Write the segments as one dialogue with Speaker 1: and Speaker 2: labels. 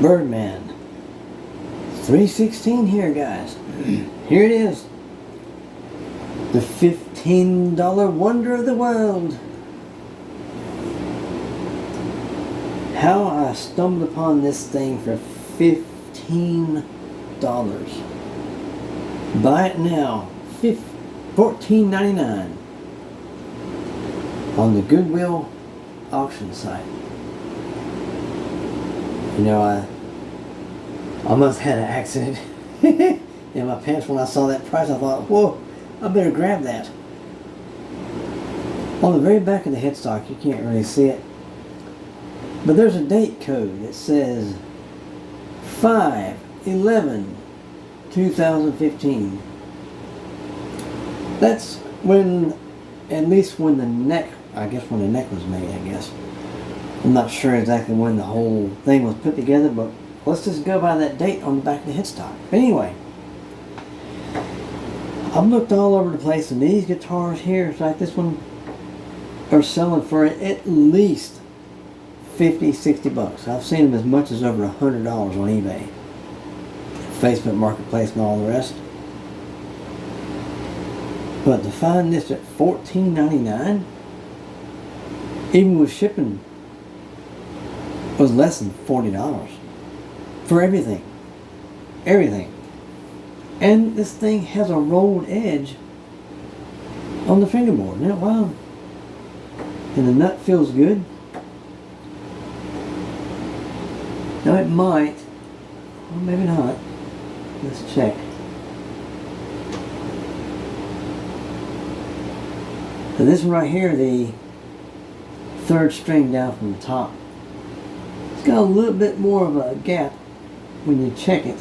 Speaker 1: Birdman 316 here, guys. Here it is. The $15 wonder of the world. How I stumbled upon this thing for $15. Buy it now. $14.99 on the Goodwill auction site. You know, I almost had an accident in my pants when I saw that price. I thought, whoa, I better grab that. On the very back of the headstock, you can't really see it, but there's a date code that says 5/11/2015. That's when, at least when the neck, I guess when the neck was made, I guess. I'm not sure exactly when the whole thing was put together, but let's just go by that date on the back of the headstock. But anyway, I've looked all over the place, and these guitars here, like this one, are selling for at least $50-$60. I've seen them as much as over $100 on eBay, Facebook Marketplace, and all the rest. But to find this at $14.99, even with shipping, was less than $40 for everything. Everything. And this thing has a rolled edge on the fingerboard. Isn't that wild? And the nut feels good. Now it might, or maybe not. Let's check. So this one right here, the third string down from the top, it's got a little bit more of a gap when you check it.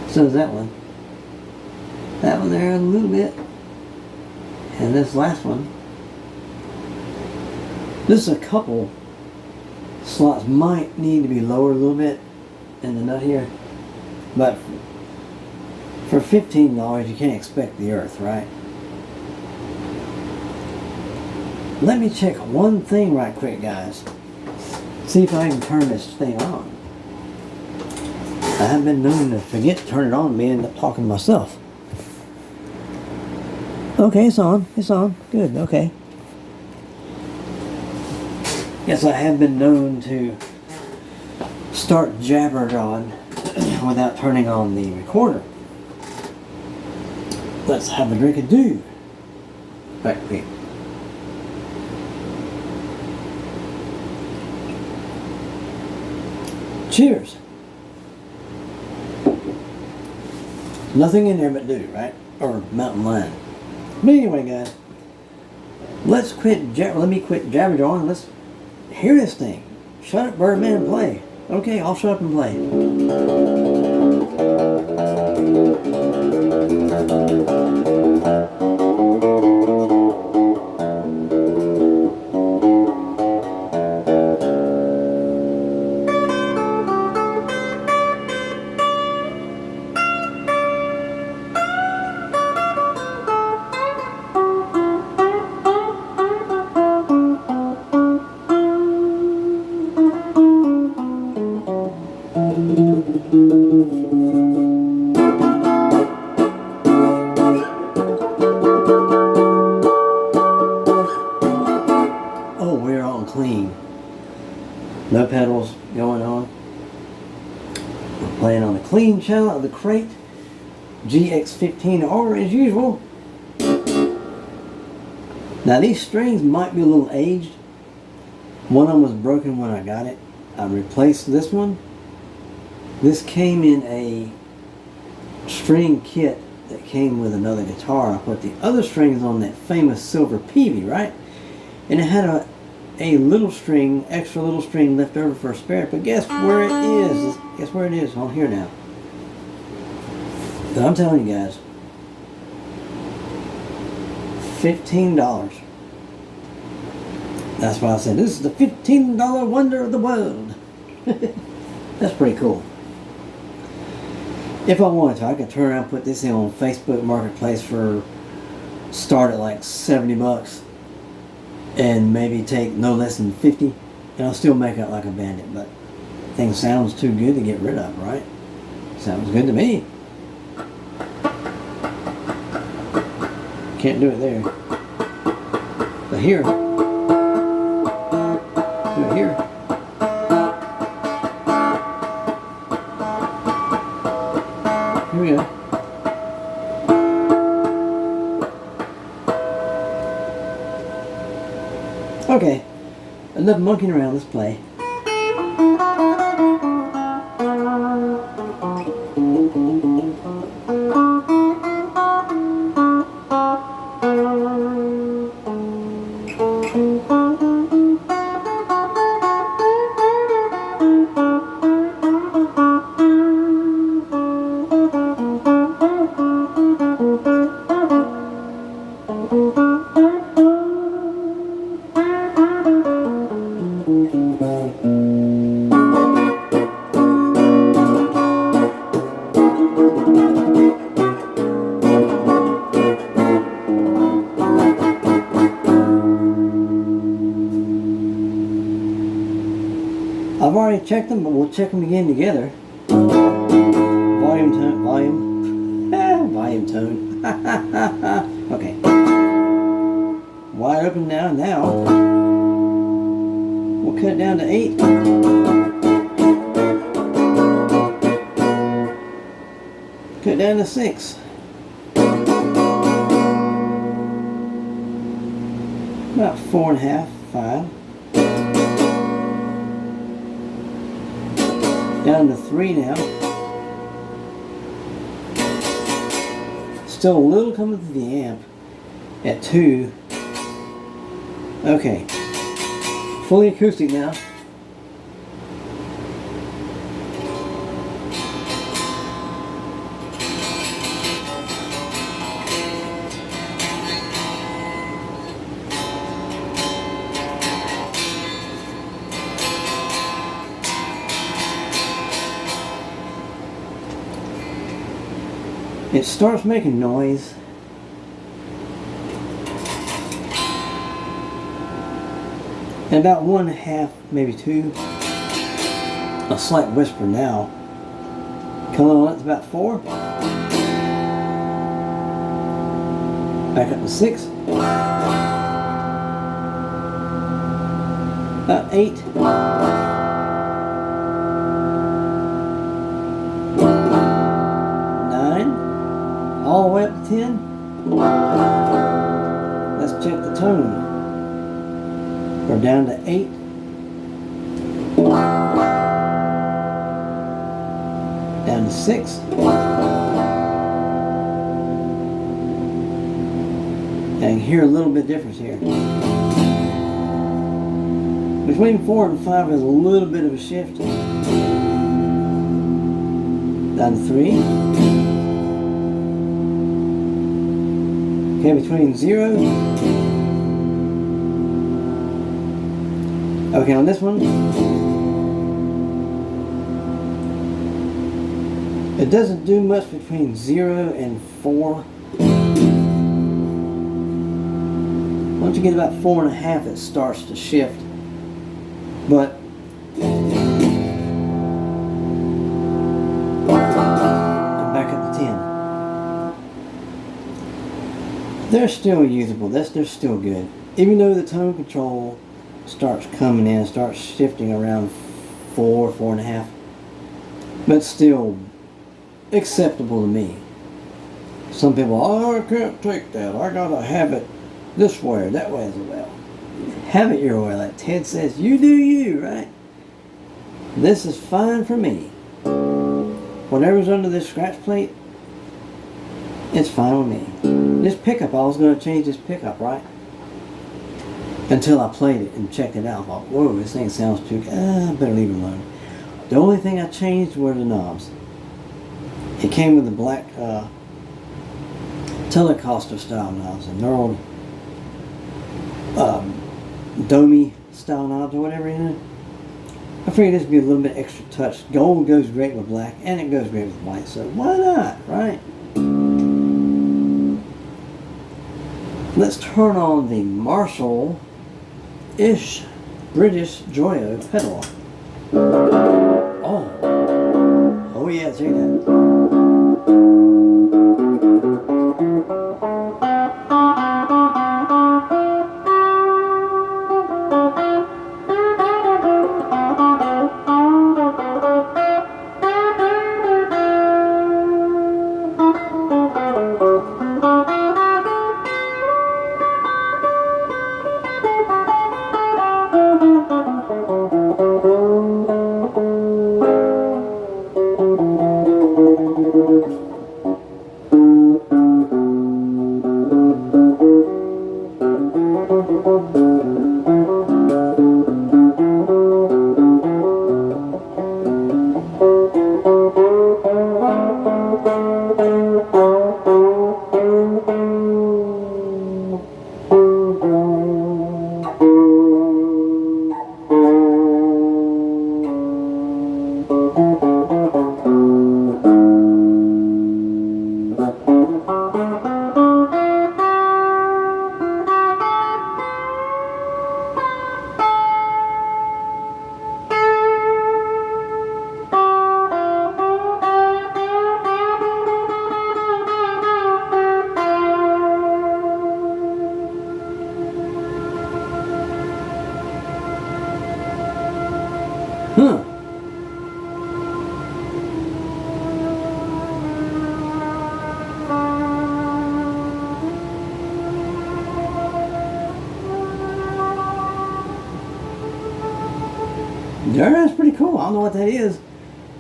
Speaker 1: So does that one. That one there a little bit. And this last one. This is a couple slots might need to be lowered a little bit in the nut here. But for $15 you can't expect the earth, right? Let me check one thing right quick, guys. See if I can turn this thing on. I have been known to forget to turn it on and me end up talking to myself. Okay, it's on. It's on. Good, okay. Yes, I have been known to start jabbering on without turning on the recorder. Let's have a drink of dew. Right quick. Cheers. Nothing in there but dew, right? Or mountain lion. But anyway, guys, let me quit jabbering on and let's hear this thing. Shut up, Birdman, and play. Okay, I'll shut up and play. Oh, we're on clean. No pedals going on. We're playing on the clean channel of the Crate GX15R as usual. Now these strings might be a little aged. One of them was broken when I got it. I replaced this one. This came in a string kit that came with another guitar. I put the other strings on that famous silver Peavey, right? And it had a little string, extra little string left over for a spare. But guess where it is? Guess where it is? On here now. But I'm telling you guys, $15. That's why I said this is the $15 wonder of the world. That's pretty cool. If I wanted to, I could turn around and put this thing on Facebook Marketplace for start at like $70 and maybe take no less than 50, and I'll still make out like a bandit. But Thing sounds too good to get rid of, right? Sounds good to me. Can't do it there. But here, do it here. Here we go. Okay, enough monkeying around, let's play. I've already checked them, but we'll check them again together. Volume tone, volume tone. Okay. Wide open now. We'll cut it down to 8. Cut it down to 6. About 4.5, 5. Down to 3 now. Still a little coming through the amp at 2. Okay. Fully acoustic now. It starts making noise. And about 1.5, maybe 2. A slight whisper now. Coming on, it's about 4. Back up to 6. About 8. All the way up to 10. Let's check the tone. We're down to 8. Down to 6. And I can hear a little bit difference here. Between 4 and 5 is a little bit of a shift. Down to 3. Okay, between 0. Okay, on this one, it doesn't do much between 0 and 4. Once you get about 4.5, it starts to shift. But come back up to 10. They're still usable. They're still good. Even though the tone control starts coming in, starts shifting around 4, 4.5. But still acceptable to me. Some people, oh, I can't take that. I gotta have it this way or that way as well. Have it your way, like Ted says. You do you, right? This is fine for me. Whatever's under this scratch plate, it's fine with me. This pickup, I was going to change this pickup, right? Until I played it and checked it out. I thought, whoa, this thing sounds too good. I better leave it alone. The only thing I changed were the knobs. It came with the black Telecaster style knobs, and knurled Domi style knobs or whatever, you know. I figured this would be a little bit extra touch. Gold goes great with black, and it goes great with white, so why not, right? Let's turn on the Marshall-ish British Joyo pedal. Oh yeah, check that. Huh. Yeah, that's pretty cool. I don't know what that is.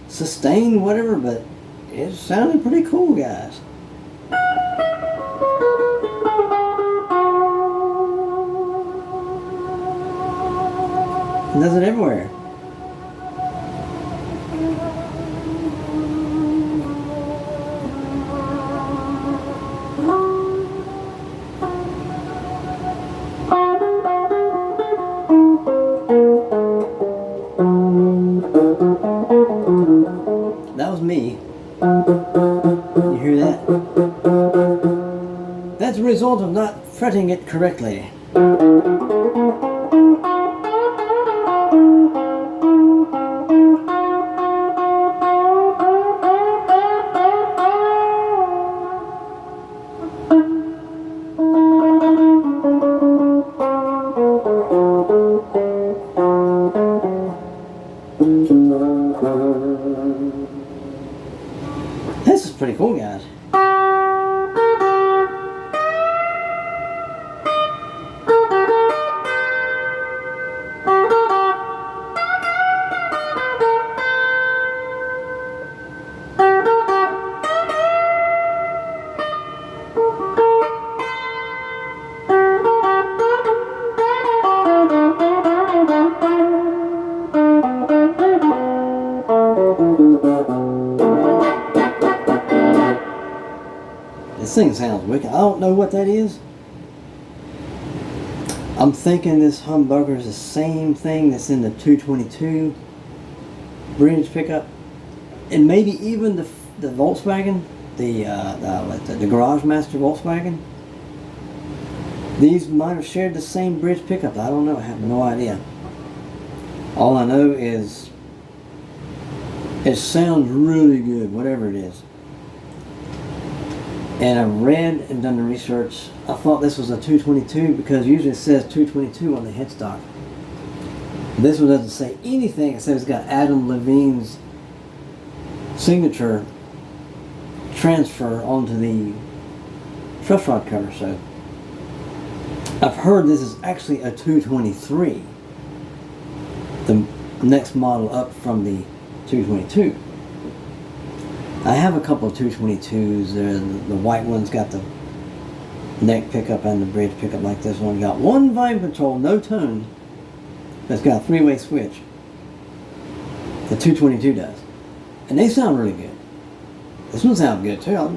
Speaker 1: Sustained, whatever, but it sounded pretty cool, guys. It does it everywhere. That was me. You hear that? That's a result of not fretting it correctly. This is pretty cool, guys. This thing sounds wicked. I don't know what that is. I'm thinking this humbucker is the same thing that's in the 222 bridge pickup, and maybe even the Volkswagen, the Garage Master Volkswagen. These might have shared the same bridge pickup. I don't know. I have no idea. All I know is it sounds really good, whatever it is. And I read and done the research. I thought this was a 222 because usually it says 222 on the headstock. This one doesn't say anything. It says it's got Adam Levine's signature transfer onto the truss rod cover. So I've heard this is actually a 223, the next model up from the 222. I have a couple of 222s. The white one's got the neck pickup and the bridge pickup like this one. Got one volume control, no tone. It's got a three-way switch. The 222 does. And they sound really good. This one sounds good too.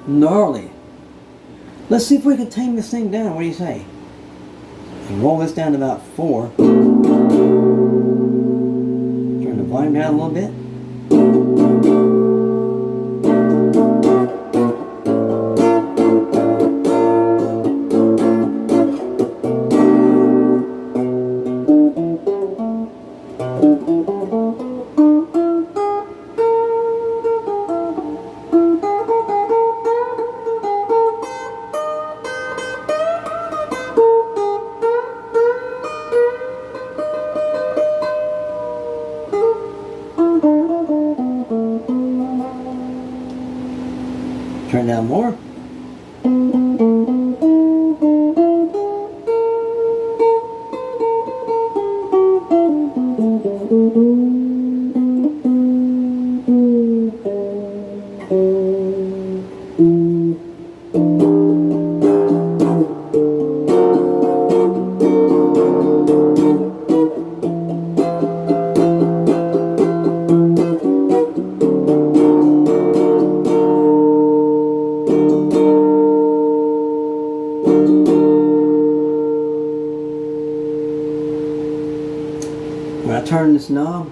Speaker 1: Gnarly. Let's see if we can tame this thing down. What do you say? And roll this down to about 4. Turn the volume down a little bit. Turn it down more. When I turn this knob,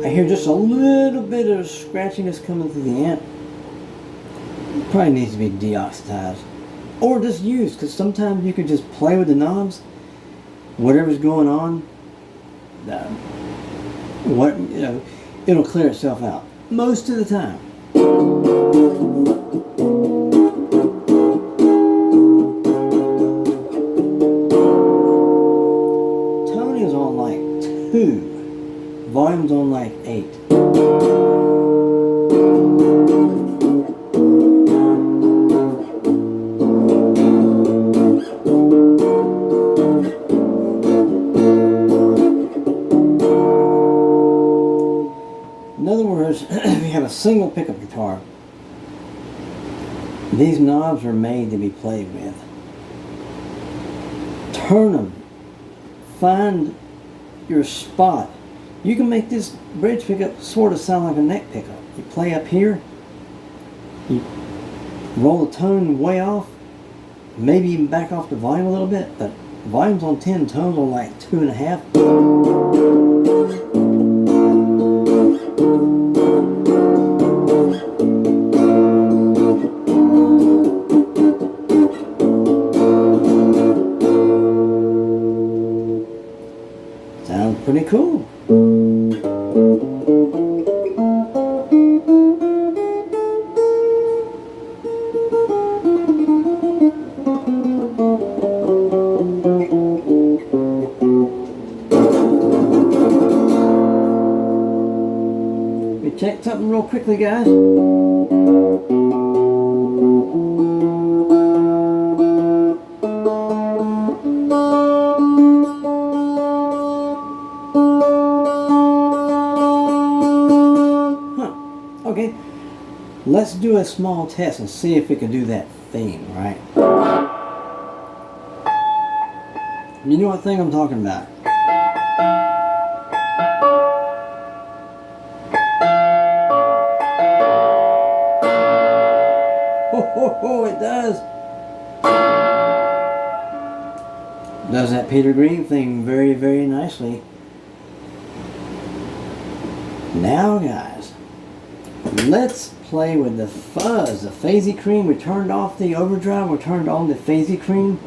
Speaker 1: I hear just a little bit of scratchiness coming through the amp. It probably needs to be deoxidized or just used, because sometimes you can just play with the knobs, whatever's going on, it'll clear itself out most of the time. Volume's on like 8. In other words, if you have a single pickup guitar, these knobs are made to be played with. Turn them. Find your spot. You can make this bridge pickup sort of sound like a neck pickup. You play up here, you roll the tone way off, maybe even back off the volume a little bit, but volume's on 10, tone's on like 2.5. Sounds pretty cool. Check something real quickly, guys. Okay, let's do a small test and see if we can do that theme, right? You know what thing I'm talking about. Oh, it does. Does that Peter Green thing very, very nicely. Now, guys, let's play with the fuzz, the phasey cream. We turned off the overdrive. We turned on the phasey cream.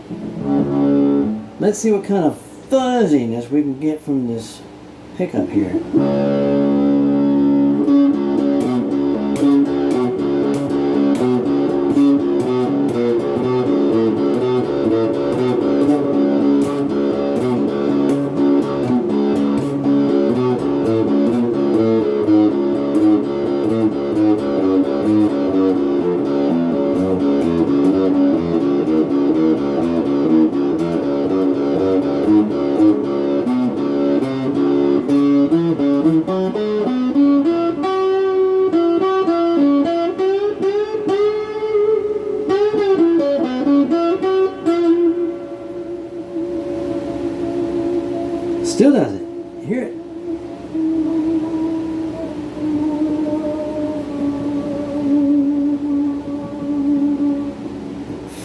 Speaker 1: Let's see what kind of fuzziness we can get from this pickup here. Still does it. You hear it?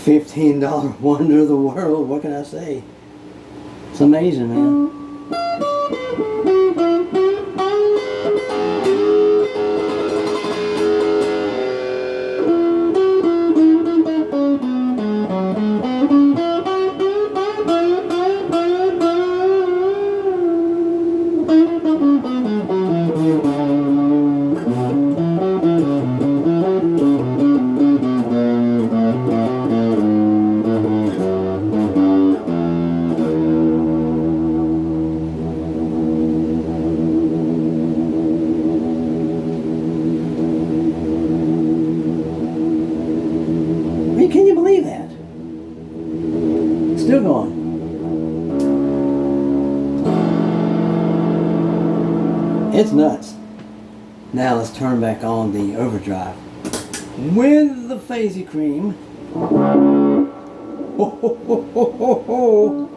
Speaker 1: $15 wonder of the world. What can I say? It's amazing, man. It's nuts. Now let's turn back on the overdrive with the phasey cream. Ho, ho, ho, ho, ho, ho.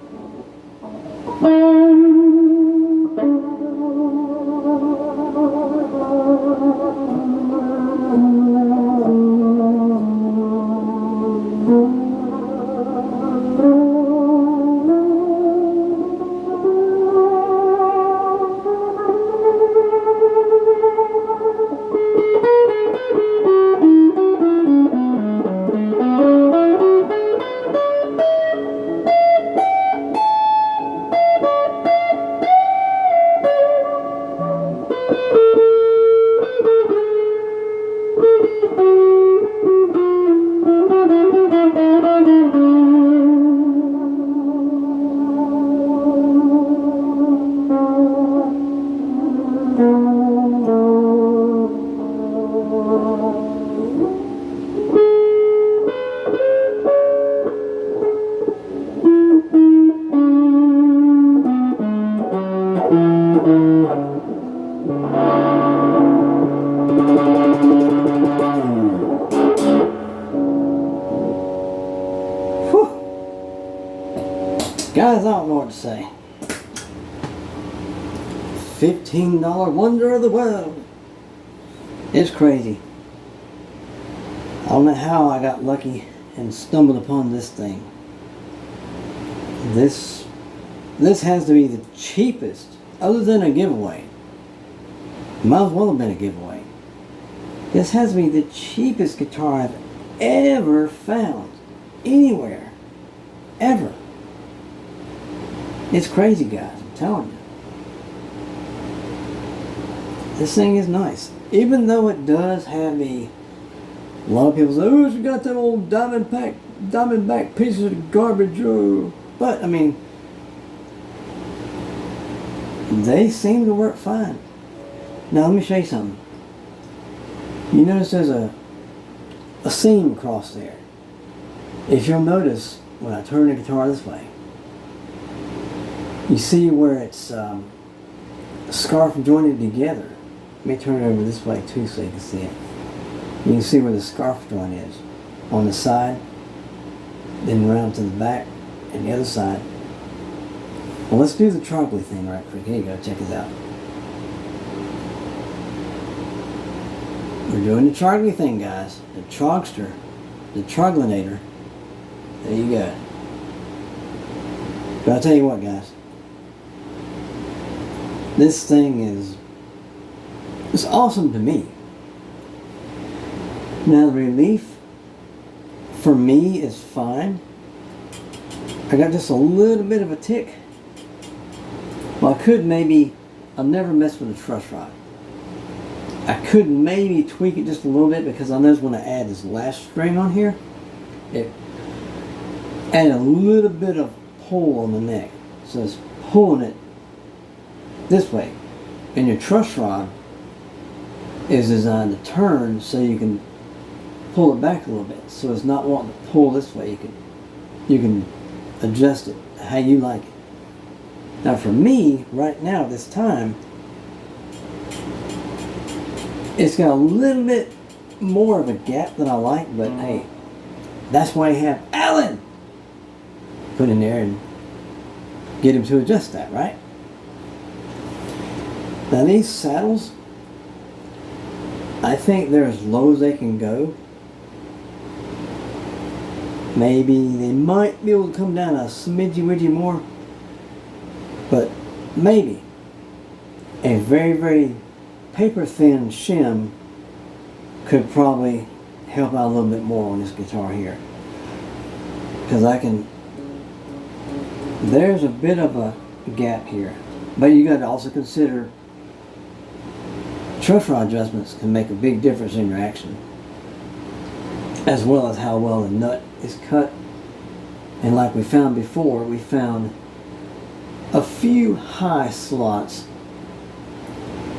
Speaker 1: Guys, I don't know what to say. $15 wonder of the world. It's crazy. I don't know how I got lucky and stumbled upon this thing. This has to be the cheapest, other than a giveaway. Might as well have been a giveaway. This has to be the cheapest guitar I've ever found. Anywhere. Ever. It's crazy, guys, I'm telling you. This thing is nice. Even though it does have a lot of people say, oh, you got that old diamondback piece of garbage. Oh. But, I mean, they seem to work fine. Now, let me show you something. You notice there's a seam across there. If you'll notice, when I turn the guitar this way, you see where it's scarf jointed together. Let me turn it over this way too so you can see it. You can see where the scarf joint is. On the side, then around to the back, and the other side. Well, let's do the troggly thing right quick. Here you go, check this out. We're doing the troggly thing, guys. The trogster, the troglinator. There you go. But I'll tell you what, guys. This thing it's awesome to me. Now the relief for me is fine. I got just a little bit of a tick. Well, I've never messed with a truss rod. I could maybe tweak it just a little bit because I noticed when I add this last string on here, it added a little bit of pull on the neck. So it's pulling it this way. And your truss rod is designed to turn so you can pull it back a little bit. So it's not wanting to pull this way. You can adjust it how you like it. Now for me, right now, this time, it's got a little bit more of a gap than I like, but hey, that's why you have Alan put in there and get him to adjust that, right? Now these saddles, I think they're as low as they can go. Maybe they might be able to come down a smidgy-widgy more, but maybe a very, very paper-thin shim could probably help out a little bit more on this guitar here. Because there's a bit of a gap here. But you got to also consider truss rod adjustments can make a big difference in your action, as well as how well the nut is cut. And like we found before, we found a few high slots.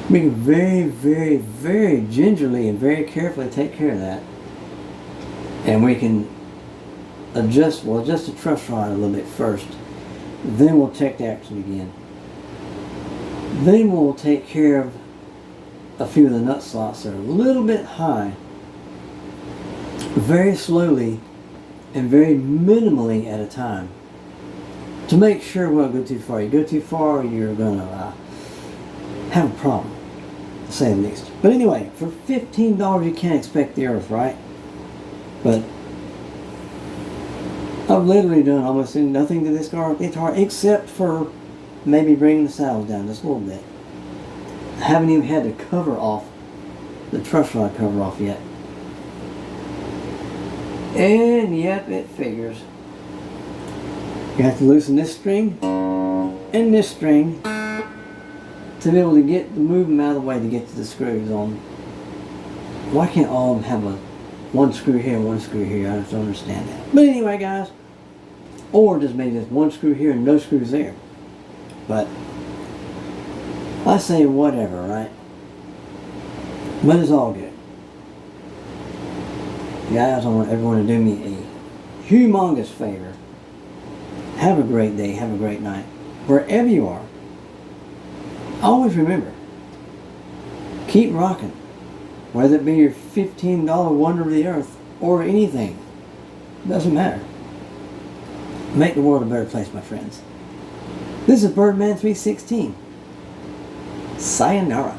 Speaker 1: We can very, very, very gingerly and very carefully take care of that. And we can adjust the truss rod a little bit first. Then we'll check the action again. Then we'll take care of a few of the nut slots that are a little bit high, very slowly and very minimally at a time, to make sure we don't go too far. You go too far, you're going to have a problem, to say the least. But anyway, for $15, you can't expect the earth, right? But I've literally done almost nothing to this guitar except for maybe bringing the saddles down just a little bit. I haven't even had the cover off, the truss rod cover off yet. And yep, it figures. You have to loosen this string and this string to be able to move them out of the way to get to the screws on. Why can't all of them have one screw here and one screw here? I just don't understand that. But anyway, guys, or just maybe just one screw here and no screws there. But I say whatever, right? But it's all good. Guys, I want everyone to do me a humongous favor. Have a great day. Have a great night. Wherever you are, always remember, keep rocking. Whether it be your $15 wonder of the earth or anything. Doesn't matter. Make the world a better place, my friends. This is Birdman 316. Sayonara.